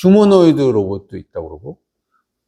휴머노이드 로봇도 있다고 그러고,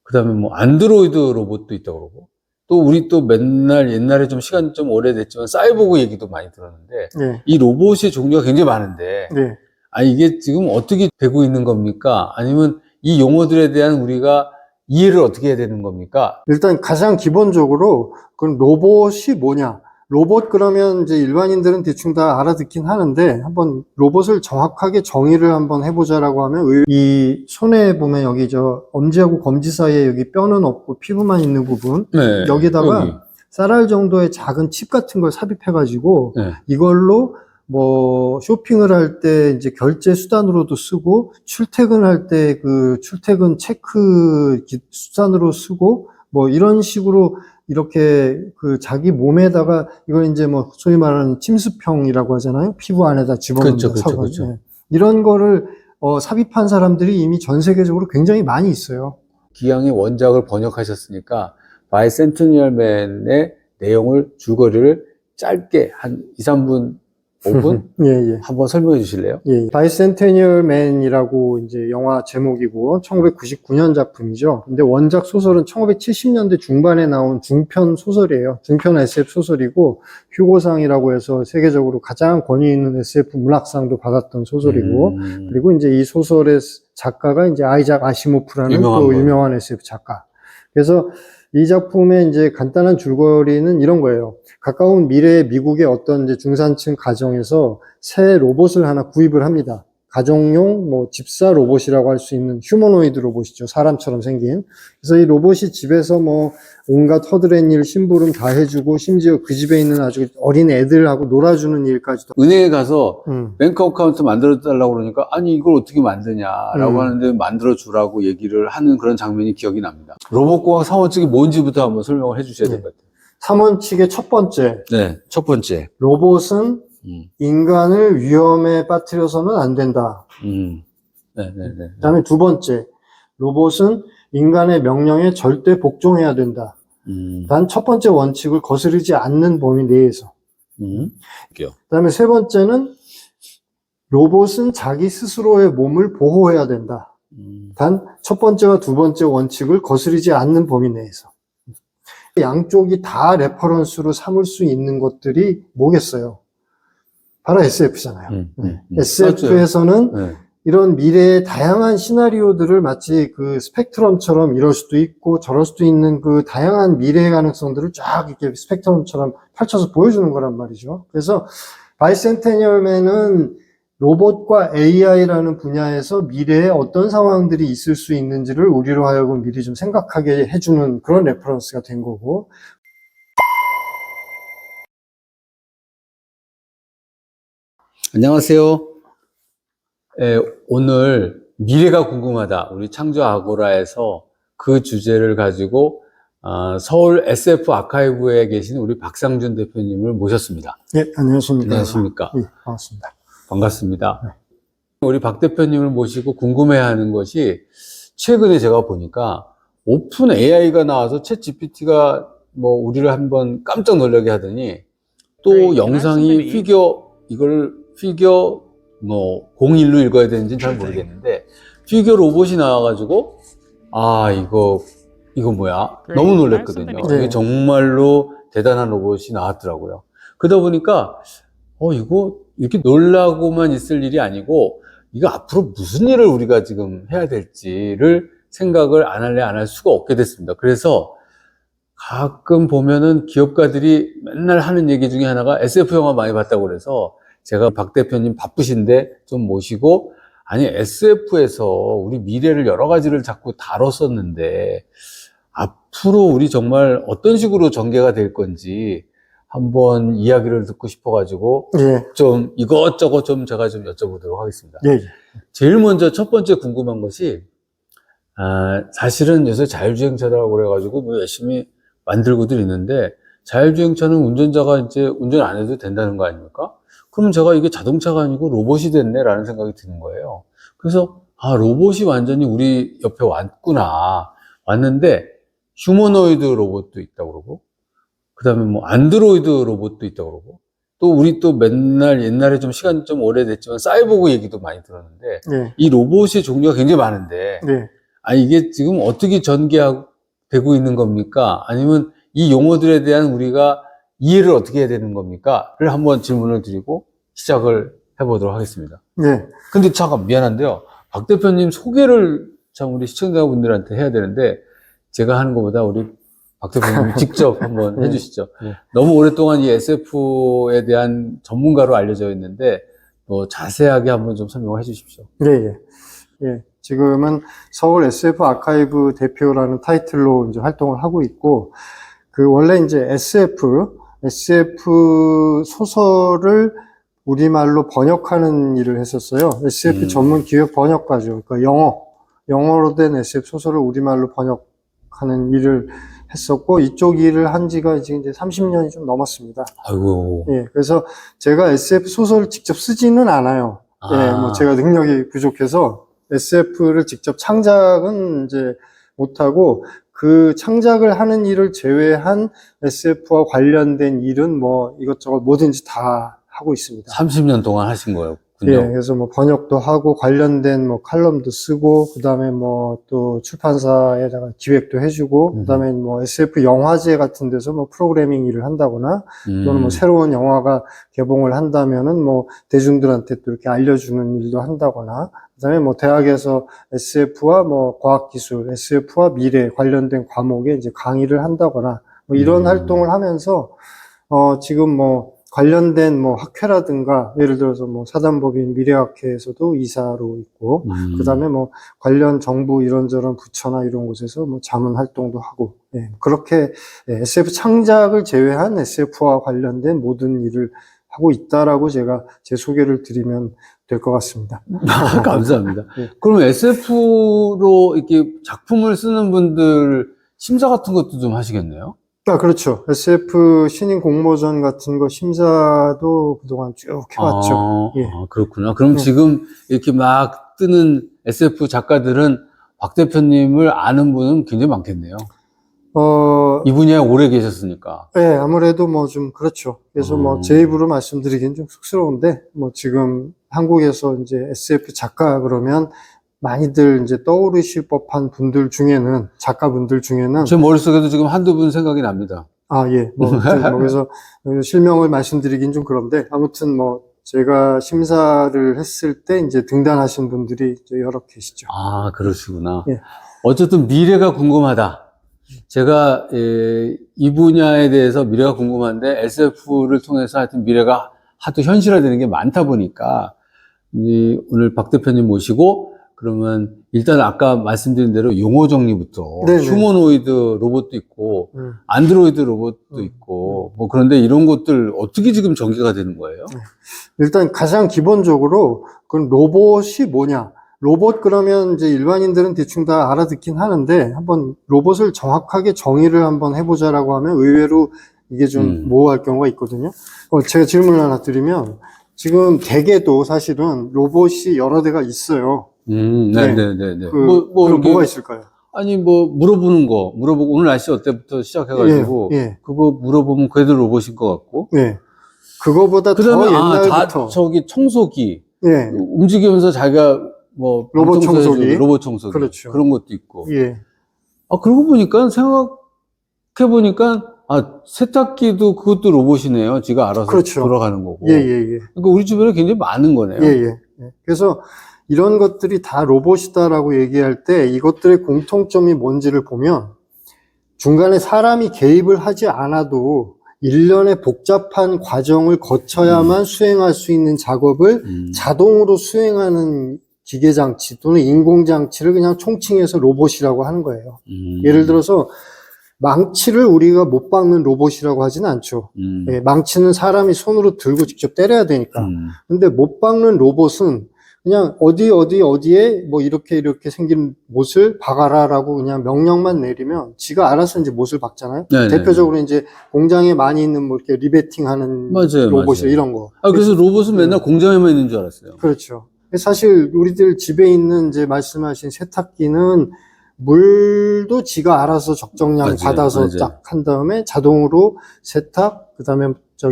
그 다음에 뭐 안드로이드 로봇도 있다고 그러고, 또 우리 또 맨날 옛날에 좀 시간 좀 오래됐지만 사이보그 얘기도 많이 들었는데, 네. 이 로봇의 종류가 굉장히 많은데, 네. 이게 지금 어떻게 되고 있는 겁니까? 아니면 이 용어들에 대한 우리가 이해를 어떻게 해야 되는 겁니까? 일단 가장 기본적으로 그럼 로봇이 뭐냐? 로봇 그러면 이제 일반인들은 대충 다 알아듣긴 하는데 한번 로봇을 정확하게 정의를 한번 해보자라고 하면 이 손에 보면 여기 저 엄지하고 검지 사이에 여기 뼈는 없고 피부만 있는 부분 네, 여기다가 여기. 쌀알 정도의 작은 칩 같은 걸 삽입해가지고 네. 이걸로 뭐 쇼핑을 할 때 이제 결제 수단으로도 쓰고 출퇴근할 때 그 출퇴근 체크 수단으로 쓰고 뭐 이런 식으로 이렇게 그 자기 몸에다가 이걸 이제 뭐 소위 말하는 침습형이라고 하잖아요. 피부 안에다 집어넣는 그렇죠. 네. 이런 거를 삽입한 사람들이 이미 전 세계적으로 굉장히 많이 있어요. 기왕에 원작을 번역하셨으니까 바이센티니얼 맨의 내용을 줄거리를 짧게 한 2, 3분, 5분 예. 한번 설명해 주실래요? 예. 바이센테니얼 맨이라고 이제 영화 제목이고 1999년 작품이죠. 근데 원작 소설은 1970년대 중반에 나온 중편 소설이에요. 중편 SF 소설이고 휴고상이라고 해서 세계적으로 가장 권위 있는 SF 문학상도 받았던 소설이고 그리고 이제 이 소설의 작가가 이제 아이작 아시모프라는 또 유명한 SF 작가. 그래서 이 작품의 이제 간단한 줄거리는 이런 거예요. 가까운 미래의 미국의 어떤 이제 중산층 가정에서 새 로봇을 하나 구입을 합니다. 가정용 뭐 집사 로봇이라고 할 수 있는 휴머노이드 로봇이죠. 사람처럼 생긴. 그래서 이 로봇이 집에서 뭐 온갖 허드렛일 심부름 다 해주고 심지어 그 집에 있는 아주 어린 애들하고 놀아주는 일까지도. 은행에 가서 뱅크 어카운트 만들어 달라고 그러니까 아니 이걸 어떻게 만드냐라고 하는데 만들어 주라고 얘기를 하는 그런 장면이 기억이 납니다. 로봇공학 3원칙이 뭔지부터 한번 설명을 해 주셔야 될 것 같아요. 3원칙의 첫 번째. 네, 첫 번째. 로봇은 인간을 위험에 빠뜨려서는 안 된다. 그다음에 두 번째, 로봇은 인간의 명령에 절대 복종해야 된다. 단 첫 번째 원칙을 거스르지 않는 범위 내에서. 그다음에 세 번째는 로봇은 자기 스스로의 몸을 보호해야 된다. 단 첫 번째와 두 번째 원칙을 거스르지 않는 범위 내에서. 양쪽이 다 레퍼런스로 삼을 수 있는 것들이 뭐겠어요? 바로 SF잖아요. SF에서는 이런 미래의 다양한 시나리오들을 마치 그 스펙트럼처럼 이럴 수도 있고 저럴 수도 있는 그 다양한 미래의 가능성들을 쫙 이렇게 스펙트럼처럼 펼쳐서 보여주는 거란 말이죠. 그래서 바이센테니얼 맨은 로봇과 AI라는 분야에서 미래에 어떤 상황들이 있을 수 있는지를 우리로 하여금 미리 좀 생각하게 해주는 그런 레퍼런스가 된 거고. 안녕하세요. 오늘 미래가 궁금하다. 우리 창조 아고라에서 그 주제를 가지고 서울 SF 아카이브에 계신 우리 박상준 대표님을 모셨습니다. 네, 안녕하십니까. 안녕하십니까. 네, 반갑습니다. 반갑습니다. 네. 우리 박 대표님을 모시고 궁금해하는 것이 최근에 제가 보니까 오픈 AI가 나와서 챗 GPT가 뭐 우리를 한번 깜짝 놀라게 하더니 또 영상이 피겨 뭐 01로 읽어야 되는지는 잘 모르겠는데 피겨 로봇이 나와가지고 이거 뭐야 너무 놀랐거든요. 이게 정말로 대단한 로봇이 나왔더라고요. 그러다 보니까 이거 이렇게 놀라고만 있을 일이 아니고 이거 앞으로 무슨 일을 우리가 지금 해야 될지를 생각을 안 할 수가 없게 됐습니다. 그래서 가끔 보면은 기업가들이 맨날 하는 얘기 중에 하나가 SF 영화 많이 봤다고 그래서 제가 박 대표님 바쁘신데 좀 모시고 SF에서 우리 미래를 여러 가지를 자꾸 다뤘었는데 앞으로 우리 정말 어떤 식으로 전개가 될 건지 한번 이야기를 듣고 싶어가지고 좀 이것저것 좀 제가 좀 여쭤보도록 하겠습니다. 제일 먼저 첫 번째 궁금한 것이 사실은 요새 자율주행차라고 그래가지고 뭐 열심히 만들고들 있는데 자율주행차는 운전자가 이제 운전 안 해도 된다는 거 아닙니까? 그럼 제가 이게 자동차가 아니고 로봇이 됐네 라는 생각이 드는 거예요. 그래서 로봇이 완전히 우리 옆에 왔는데 휴머노이드 로봇도 있다고 그러고 그 다음에 뭐 안드로이드 로봇도 있다고 그러고 또 우리 또 맨날 옛날에 좀 시간이 좀 오래됐지만 사이보그 얘기도 많이 들었는데 네. 이 로봇의 종류가 굉장히 많은데 네. 이게 지금 어떻게 전개되고 있는 겁니까? 아니면 이 용어들에 대한 우리가 이해를 어떻게 해야 되는 겁니까?를 한번 질문을 드리고 시작을 해보도록 하겠습니다. 네. 근데 잠깐 미안한데요. 박 대표님 소개를 참 우리 시청자분들한테 해야 되는데 제가 하는 것보다 우리 박 대표님이 직접 한번 네. 해주시죠. 네. 너무 오랫동안 이 SF에 대한 전문가로 알려져 있는데 자세하게 한번 좀 설명을 해주십시오. 예, 예. 예. 지금은 서울 SF 아카이브 대표라는 타이틀로 이제 활동을 하고 있고, 원래 이제 SF 소설을 우리말로 번역하는 일을 했었어요. SF 전문 기획 번역가죠. 그러니까 영어로 된 SF 소설을 우리말로 번역하는 일을 했었고, 이쪽 일을 한 지가 지금 이제 30년이 좀 넘었습니다. 아이고. 예. 그래서 제가 SF 소설을 직접 쓰지는 않아요. 예. 뭐 제가 능력이 부족해서 SF를 직접 창작은 이제 못하고, 그 창작을 하는 일을 제외한 SF와 관련된 일은 뭐 이것저것 뭐든지 다 하고 있습니다. 30년 동안 하신 거예요. 예, 그래서 뭐 번역도 하고 관련된 뭐 칼럼도 쓰고, 그다음에 뭐 또 출판사에다가 기획도 해주고, 그다음에 뭐 SF 영화제 같은 데서 뭐 프로그래밍 일을 한다거나, 또는 뭐 새로운 영화가 개봉을 한다면은 뭐 대중들한테 또 이렇게 알려주는 일도 한다거나, 그다음에 뭐 대학에서 SF와 뭐 과학기술, SF와 미래 관련된 과목에 이제 강의를 한다거나, 뭐 이런 활동을 하면서 지금 뭐 관련된 뭐 학회라든가, 예를 들어서 뭐 사단법인 미래학회에서도 이사로 있고, 그 다음에 뭐 관련 정부 이런저런 부처나 이런 곳에서 뭐 자문 활동도 하고, 예, 그렇게 SF 창작을 제외한 SF와 관련된 모든 일을 하고 있다라고 제가 제 소개를 드리면 될 것 같습니다. 감사합니다. 네. 그럼 SF로 이렇게 작품을 쓰는 분들 심사 같은 것도 좀 하시겠네요? 그렇죠. SF 신인 공모전 같은 거 심사도 그동안 쭉 해왔죠. 예. 그렇구나. 그럼 지금 이렇게 막 뜨는 SF 작가들은 박 대표님을 아는 분은 굉장히 많겠네요. 이 분야에 오래 계셨으니까. 네, 아무래도 뭐 좀 그렇죠. 그래서 뭐 제 입으로 말씀드리긴 좀 쑥스러운데, 뭐 지금 한국에서 이제 SF 작가 그러면 많이들 이제 떠오르실 법한 분들 중에는, 작가분들 중에는. 제 머릿속에도 지금 한두 분 생각이 납니다. 예. 그래서 실명을 말씀드리긴 좀 그런데, 아무튼 뭐 제가 심사를 했을 때 이제 등단하신 분들이 여러 계시죠. 그러시구나. 예. 어쨌든 미래가 궁금하다. 제가 이 분야에 대해서 미래가 궁금한데 SF를 통해서 하여튼 미래가 하도 현실화되는 게 많다 보니까 오늘 박 대표님 모시고 그러면 일단 아까 말씀드린 대로 용어 정리부터 네네. 휴머노이드 로봇도 있고 안드로이드 로봇도 있고 뭐 그런데 이런 것들 어떻게 지금 전개가 되는 거예요? 일단 가장 기본적으로 그럼 로봇이 뭐냐? 로봇 그러면 이제 일반인들은 대충 다 알아듣긴 하는데, 한번 로봇을 정확하게 정의를 한번 해보자라고 하면 의외로 이게 좀 모호할 경우가 있거든요. 제가 질문을 하나 드리면, 지금 대개도 사실은 로봇이 여러 대가 있어요. 네네네. 뭐가 있을까요? 물어보는 거, 물어보고 오늘 날씨 어때부터 시작해가지고, 그거 물어보면 그래도 로봇인 것 같고. 네. 그거보다 더 옛날부터. 청소기. 움직이면서 자기가 로봇 청소기. 그렇죠. 그런 것도 있고. 예. 그러고 보니까 생각해보니까, 세탁기도 그것도 로봇이네요. 지가 알아서 그렇죠. 돌아가는 거고. 그러니까 우리 주변에 굉장히 많은 거네요. 그래서 이런 것들이 다 로봇이다라고 얘기할 때 이것들의 공통점이 뭔지를 보면, 중간에 사람이 개입을 하지 않아도 일련의 복잡한 과정을 거쳐야만 수행할 수 있는 작업을 자동으로 수행하는 기계장치 또는 인공장치를 그냥 총칭해서 로봇이라고 하는 거예요. 예를 들어서 망치를 우리가 못 박는 로봇이라고 하지는 않죠. 망치는 사람이 손으로 들고 직접 때려야 되니까. 근데 못 박는 로봇은 그냥 어디에 뭐 이렇게 생긴 못을 박아라라고 그냥 명령만 내리면 지가 알아서 이제 못을 박잖아요. 대표적으로 이제 공장에 많이 있는 뭐 이렇게 리베팅 하는 로봇이 이런 거. 그래서 로봇은 맨날 공장에만 있는 줄 알았어요. 그렇죠. 사실 우리들 집에 있는 이제 말씀하신 세탁기는 물도 지가 알아서 적정량 맞아요, 받아서 맞아요. 딱 한 다음에 자동으로 세탁, 그 다음에 저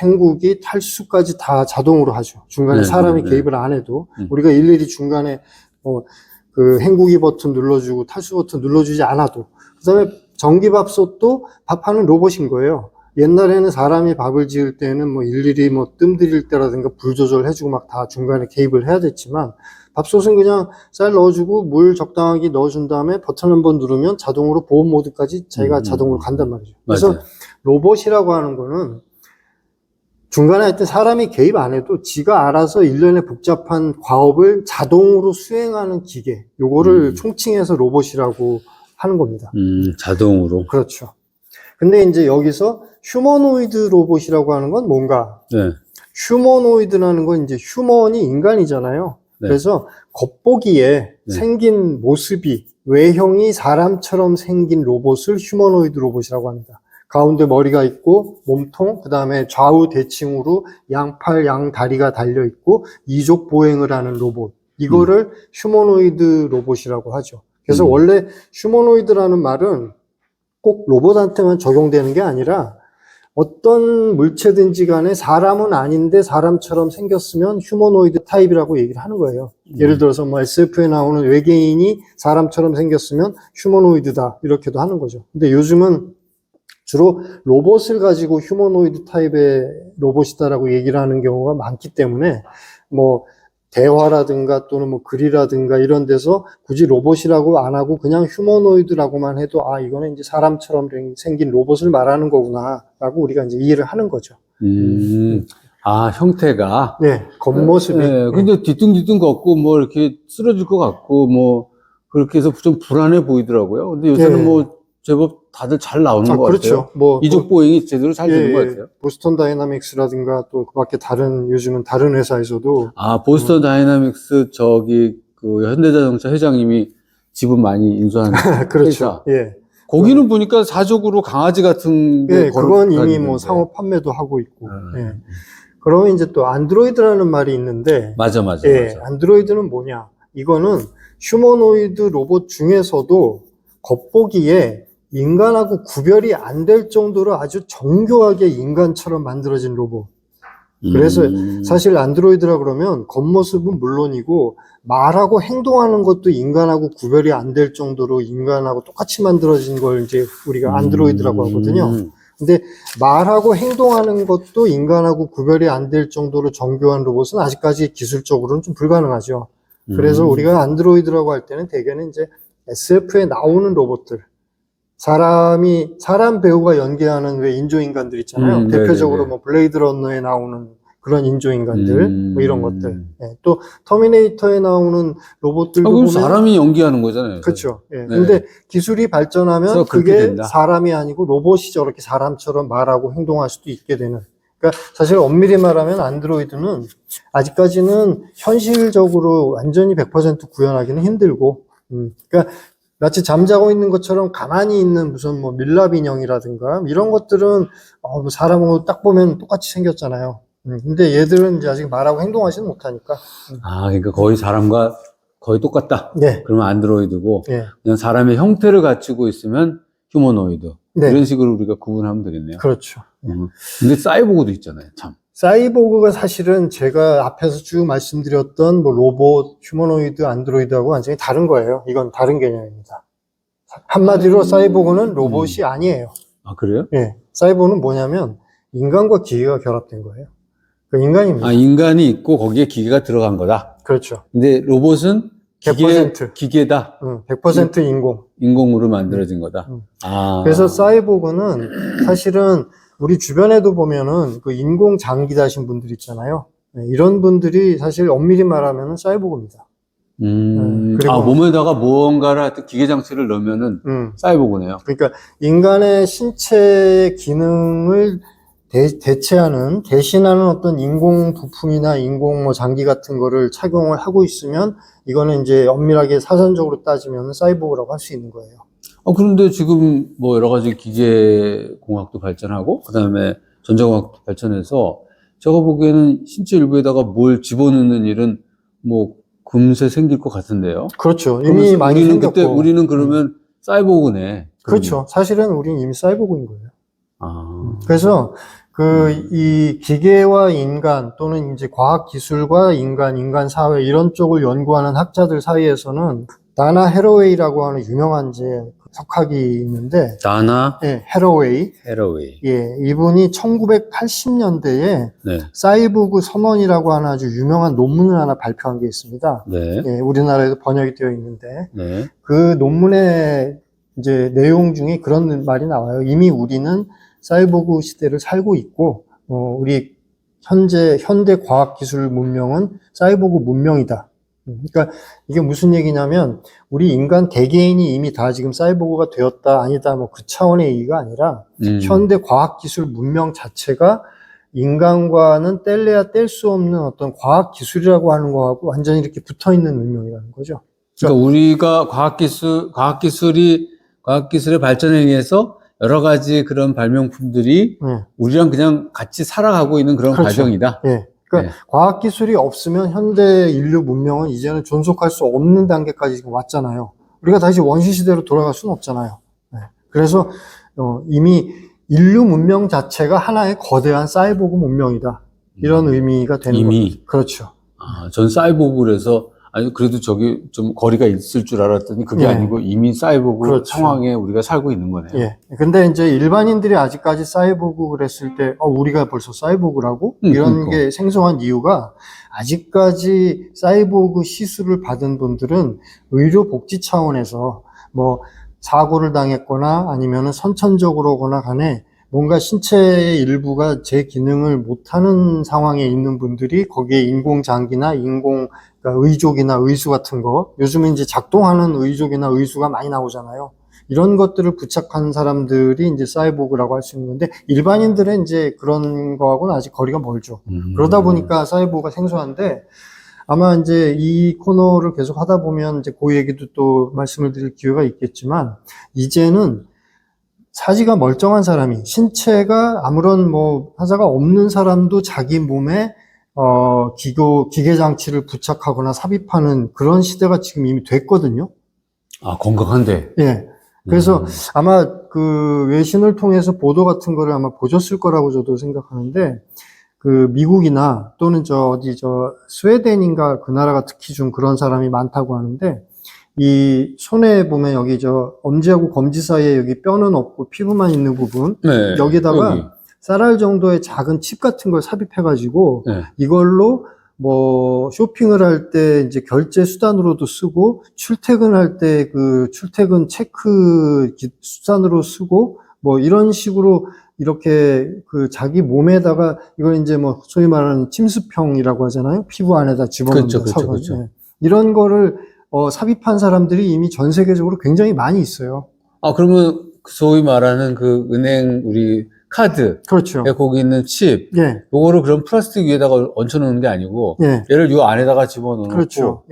헹구기, 탈수까지 다 자동으로 하죠. 중간에 네, 사람이 네, 네. 개입을 안 해도 우리가 일일이 중간에 그 헹구기 버튼 눌러주고 탈수 버튼 눌러주지 않아도. 그 다음에 전기밥솥도 밥하는 로봇인 거예요. 옛날에는 사람이 밥을 지을 때는 뭐 일일이 뭐 뜸 들일 때라든가 불 조절해주고 막 다 중간에 개입을 해야 됐지만 밥솥은 그냥 쌀 넣어주고 물 적당하게 넣어준 다음에 버튼 한번 누르면 자동으로 보온 모드까지 자기가 자동으로 간단 말이죠. 그래서 맞아요. 로봇이라고 하는 거는 중간에 하여튼 사람이 개입 안 해도 지가 알아서 일련의 복잡한 과업을 자동으로 수행하는 기계, 요거를 총칭해서 로봇이라고 하는 겁니다. 자동으로. 그렇죠. 근데 이제 여기서 휴머노이드 로봇이라고 하는 건 뭔가? 네. 휴머노이드라는 건 이제 휴먼이 인간이잖아요. 네. 그래서 겉보기에 네. 생긴 모습이 외형이 사람처럼 생긴 로봇을 휴머노이드 로봇이라고 합니다. 가운데 머리가 있고 몸통, 그 다음에 좌우 대칭으로 양팔, 양다리가 달려 있고 이족 보행을 하는 로봇. 이거를 휴머노이드 로봇이라고 하죠. 그래서 원래 휴머노이드라는 말은 꼭 로봇한테만 적용되는 게 아니라 어떤 물체든지 간에 사람은 아닌데 사람처럼 생겼으면 휴머노이드 타입이라고 얘기를 하는 거예요. 예를 들어서 뭐 SF에 나오는 외계인이 사람처럼 생겼으면 휴머노이드다 이렇게도 하는 거죠. 근데 요즘은 주로 로봇을 가지고 휴머노이드 타입의 로봇이다라고 얘기를 하는 경우가 많기 때문에 뭐 대화라든가 또는 뭐 글이라든가 이런 데서 굳이 로봇이라고 안 하고 그냥 휴머노이드라고만 해도 아 이거는 이제 사람처럼 생긴 로봇을 말하는 거구나라고 우리가 이제 이해를 하는 거죠. 아, 형태가. 네, 겉모습이. 네, 근데 뒤뚱뒤뚱 걷고 뭐 이렇게 쓰러질 것 같고 뭐 그렇게 해서 좀 불안해 보이더라고요. 근데 요새는 네. 뭐 제법 다들 잘 나오는 것 그렇죠. 같아요. 뭐 이족 보행이 제대로 잘 되는 것 같아요. 보스턴 다이나믹스라든가 또 그 밖에 요즘은 다른 회사에서도 아, 보스턴 다이나믹스 그 현대자동차 회장님이 지분 많이 인수한 그렇죠. 회사. 예. 거기는 보니까 사적으로 강아지 같은 게 예, 그건 이미 다니던데. 뭐 상업 판매도 하고 있고. 예. 그러면 이제 또 안드로이드라는 말이 있는데 맞아. 예, 안드로이드는 뭐냐? 이거는 휴머노이드 로봇 중에서도 겉보기에 인간하고 구별이 안 될 정도로 아주 정교하게 인간처럼 만들어진 로봇. 그래서 사실 안드로이드라 그러면 겉모습은 물론이고 말하고 행동하는 것도 인간하고 구별이 안 될 정도로 인간하고 똑같이 만들어진 걸 이제 우리가 안드로이드라고 하거든요. 근데 말하고 행동하는 것도 인간하고 구별이 안 될 정도로 정교한 로봇은 아직까지 기술적으로는 좀 불가능하죠. 그래서 우리가 안드로이드라고 할 때는 대개는 이제 SF에 나오는 로봇들, 사람 배우가 연기하는 왜 인조인간들 있잖아요. 대표적으로 뭐 블레이드 러너에 나오는 그런 인조인간들, 뭐 이런 것들. 예, 또 터미네이터에 나오는 로봇들도 그럼 보면 사람이 연기하는 거잖아요. 그렇죠. 예. 네. 근데 기술이 발전하면 그래서 그렇게 그게 된다. 사람이 아니고 로봇이 저렇게 사람처럼 말하고 행동할 수도 있게 되는. 그러니까 사실 엄밀히 말하면 안드로이드는 아직까지는 현실적으로 완전히 100% 구현하기는 힘들고, 그러니까 마치 잠자고 있는 것처럼 가만히 있는 무슨 뭐 밀랍 인형이라든가 이런 것들은 뭐 사람하고 딱 보면 똑같이 생겼잖아요. 근데 얘들은 이제 아직 말하고 행동하지는 못하니까. 아, 그러니까 거의 사람과 거의 똑같다. 네. 그러면 안드로이드고 네. 그냥 사람의 형태를 갖추고 있으면 휴머노이드. 네. 이런 식으로 우리가 구분하면 되겠네요. 그렇죠. 근데 사이보그도 있잖아요. 참. 사이보그가 사실은 제가 앞에서 쭉 말씀드렸던 뭐 로봇, 휴머노이드, 안드로이드하고 완전히 다른 거예요. 이건 다른 개념입니다. 한마디로 사이보그는 로봇이 아니에요. 아, 그래요? 예. 사이보그는 뭐냐면 인간과 기계가 결합된 거예요. 그 인간입니다. 아, 인간이 있고 거기에 기계가 들어간 거다. 그렇죠. 근데 로봇은 100%. 기계다. 100% 인공. 인공으로 만들어진 거다. 아. 그래서 사이보그는 사실은 우리 주변에도 보면은 그 인공 장기 다신 분들 있잖아요. 이런 분들이 사실 엄밀히 말하면 사이보그입니다. 그리고 아, 몸에다가 무언가를 하여튼 기계 장치를 넣으면은 사이보그네요. 그러니까 인간의 신체 기능을 대신하는 어떤 인공 부품이나 인공 뭐 장기 같은 거를 착용을 하고 있으면 이거는 이제 엄밀하게 사전적으로 따지면 사이보그라고 할 수 있는 거예요. 그런데 지금 뭐 여러 가지 기계 공학도 발전하고 그다음에 전자공학도 발전해서 제가 보기에는 신체 일부에다가 뭘 집어넣는 일은 뭐 금세 생길 것 같은데요. 그렇죠. 이미 많이 우리는 생겼고. 그때 우리는 그러면 사이보그네. 그렇죠. 사실은 우린 이미 사이보그인 거예요. 아. 그래서 이 기계와 인간 또는 이제 과학 기술과 인간 사회 이런 쪽을 연구하는 학자들 사이에서는 다나 해러웨이라고 하는 유명한 이제 석학이 있는데, 다나 예, 해러웨이. 해러웨이. 예, 이분이 1980년대에 네. 사이보그 선언이라고 하는 아주 유명한 논문을 하나 발표한 게 있습니다. 네. 예, 우리나라에도 번역이 되어 있는데, 네. 그 논문의 이제 내용 중에 그런 말이 나와요. 이미 우리는 사이보그 시대를 살고 있고, 우리 현대 과학기술 문명은 사이보그 문명이다. 그러니까 이게 무슨 얘기냐면, 우리 인간 개개인이 이미 다 지금 사이보그가 되었다, 아니다, 뭐 그 차원의 얘기가 아니라, 현대 과학기술 문명 자체가 인간과는 뗄래야 뗄 수 없는 어떤 과학기술이라고 하는 거하고 완전히 이렇게 붙어 있는 문명이라는 거죠. 그러니까 우리가 과학기술의 발전에 의해서 여러 가지 그런 발명품들이 우리랑 그냥 같이 살아가고 있는 그런 그렇죠. 과정이다. 예. 그러니까 과학기술이 없으면 현대 인류 문명은 이제는 존속할 수 없는 단계까지 지금 왔잖아요. 우리가 다시 원시 시대로 돌아갈 수는 없잖아요. 그래서 이미 인류 문명 자체가 하나의 거대한 사이보그 문명이다. 이런 의미가 되는 거죠. 그렇죠. 아, 전 사이보그라서 아니 그래도 저기 좀 거리가 있을 줄 알았더니 그게 아니고 이미 사이보그 그렇죠. 상황에 우리가 살고 있는 거네요. 예. 근데 이제 일반인들이 아직까지 사이보그 그랬을 때, 우리가 벌써 사이보그라고? 이런 그러니까. 게 생소한 이유가 아직까지 사이보그 시술을 받은 분들은 의료 복지 차원에서 뭐 사고를 당했거나 아니면은 선천적으로거나 간에 뭔가 신체의 일부가 제 기능을 못하는 상황에 있는 분들이 거기에 인공장기나 그러니까 의족이나 의수 같은 거, 요즘은 이제 작동하는 의족이나 의수가 많이 나오잖아요. 이런 것들을 부착한 사람들이 이제 사이보그라고 할 수 있는 건데, 일반인들은 이제 그런 거하고는 아직 거리가 멀죠. 그러다 보니까 사이보그가 생소한데, 아마 이제 이 코너를 계속 하다 보면 이제 그 얘기도 또 말씀을 드릴 기회가 있겠지만, 이제는 사지가 멀쩡한 사람이, 신체가 아무런 뭐 하자가 없는 사람도 자기 몸에 기계 장치를 부착하거나 삽입하는 그런 시대가 지금 이미 됐거든요. 아, 건강한데. 예. 그래서 아마 그 외신을 통해서 보도 같은 거를 아마 보셨을 거라고 저도 생각하는데, 그 미국이나 또는 스웨덴인가 그 나라가 특히 좀 그런 사람이 많다고 하는데, 이 손에 보면 여기 엄지하고 검지 사이에 여기 뼈는 없고 피부만 있는 부분, 여기다가 쌀알 정도의 작은 칩 같은 걸 삽입해가지고 이걸로 뭐 쇼핑을 할 때 이제 결제 수단으로도 쓰고, 출퇴근할 때 그 출퇴근 체크 수단으로 쓰고, 뭐 이런 식으로 이렇게 그 자기 몸에다가 이걸 이제 뭐 소위 말하는 침습형이라고 하잖아요. 피부 안에다 집어넣는 그렇죠. 이런 거를 삽입한 사람들이 이미 전 세계적으로 굉장히 많이 있어요. 아, 그러면 소위 말하는 그 은행 우리 카드. 그렇죠. 거기 있는 칩. 요거를 그럼 플라스틱 위에다가 얹혀놓는 게 아니고, 얘를 요 안에다가 집어넣고. 그렇죠.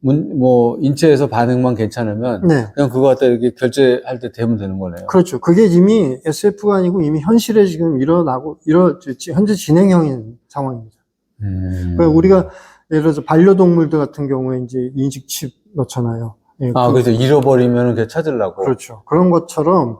뭐, 인체에서 반응만 괜찮으면. 그냥 그거 갖다 이렇게 결제할 때 되면 되는 거네요. 그렇죠. 그게 이미 SF가 아니고 이미 현실에 지금 현재 진행형인 상황입니다. 그러니까 우리가 예를 들어서 반려동물들 같은 경우에 이제 인식 칩 넣잖아요. 그래서 잃어버리면 그냥 찾으려고. 그렇죠. 그런 것처럼,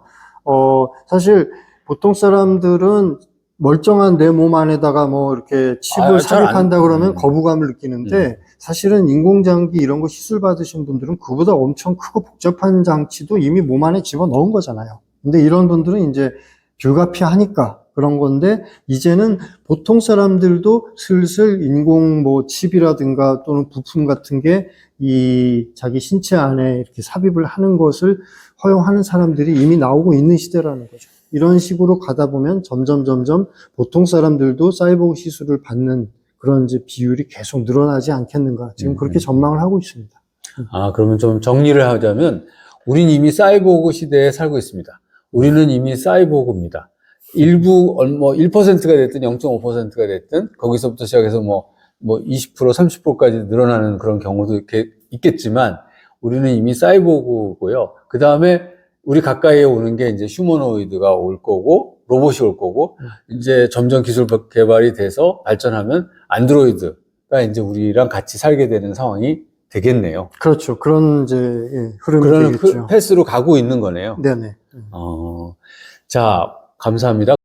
사실 보통 사람들은 멀쩡한 내 몸 안에다가 뭐 이렇게 칩을 삽입한다 그러면 거부감을 느끼는데, 사실은 인공장기 이런 거 시술 받으신 분들은 그보다 엄청 크고 복잡한 장치도 이미 몸 안에 집어 넣은 거잖아요. 근데 이런 분들은 이제 불가피하니까 그런 건데, 이제는 보통 사람들도 슬슬 인공 뭐 칩이라든가 또는 부품 같은 게 이 자기 신체 안에 이렇게 삽입을 하는 것을 허용하는 사람들이 이미 나오고 있는 시대라는 거죠. 이런 식으로 가다 보면 점점 보통 사람들도 사이보그 시술을 받는 그런 이제 비율이 계속 늘어나지 않겠는가. 지금 그렇게 전망을 하고 있습니다. 그러면 좀 정리를 하자면, 우린 이미 사이보그 시대에 살고 있습니다. 우리는 이미 사이보그입니다. 일부, 1%가 됐든 0.5%가 됐든, 거기서부터 시작해서 뭐 20%, 30%까지 늘어나는 그런 경우도 이렇게 있겠지만, 우리는 이미 사이보그고요. 그 다음에 우리 가까이에 오는 게 이제 휴머노이드가 올 거고, 로봇이 올 거고, 이제 점점 기술 개발이 돼서 발전하면 안드로이드가 이제 우리랑 같이 살게 되는 상황이 되겠네요. 그렇죠. 그런 이제 예, 흐름이 그런 되겠죠. 패스로 가고 있는 거네요. 네네. 자, 감사합니다.